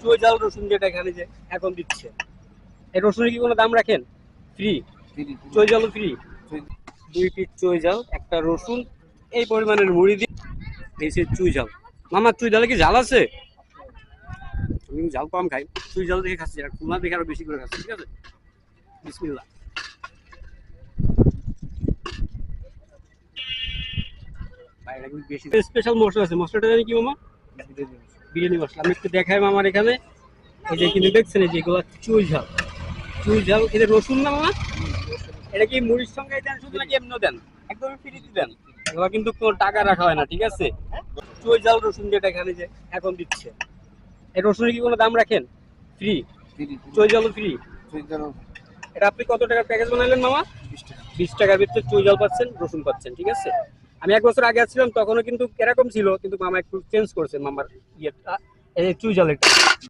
চুই ঝাল রসুন যেটা এখানে যে এখন দিচ্ছে, এই রসুনের কি কোনো দাম রাখেন? ফ্রি? চুই ঝাল ফ্রি? 2 পিস চুই ঝাল, একটা রসুন, এই পরিমাণের মুড়ি দিয়ে এই যে চুই ঝাল। মামা চুই ঝালে কি ঝাল আছে? আমি ঝাল কম খাই, চুই ঝাল দেখে খাচ্ছি, আর খুলনা দেখে আরো বেশি করে খাচ্ছি। ঠিক আছে, বিসমিল্লাহ। ভাই এটা কিন্তু বেশি স্পেশাল মশলা আছে, মশলাটা জানি কি মামা? বিরিয়ানি মশলা। আমি একটু দেখাই মামার এখানে, এই যে কিন্তু দেখছেন এই যেগুলো চুই ঝাল, চুই ঝাল এদের রসুন না মামা? এটা কি মুড়ির সঙ্গে দেন শুধু নাকি এমনিও দেন? একদমই ফ্রিতে দেন, এগুলো কিন্তু কোনো টাকা রাখা হয় না। ঠিক আছে, চুই ঝাল রসুন যেটা এখানে যে এখন দিচ্ছে, এই রসুনের কি কোনো দাম রাখেন? ফ্রি? চুই ঝাল ফ্রি? এটা আপনি কত টাকার প্যাকেজ বানাইলেন মামা? 20 টাকার ভিতরে চুই ঝাল পাচ্ছেন, রসুন পাচ্ছেন। ঠিক আছে, আমি 1 বছর আগে আসছিলাম তখনও কিন্তু এরকম ছিল, কিন্তু মামা একটু চেঞ্জ করছে মামার ইয়েটা, এই চুই ঝালের।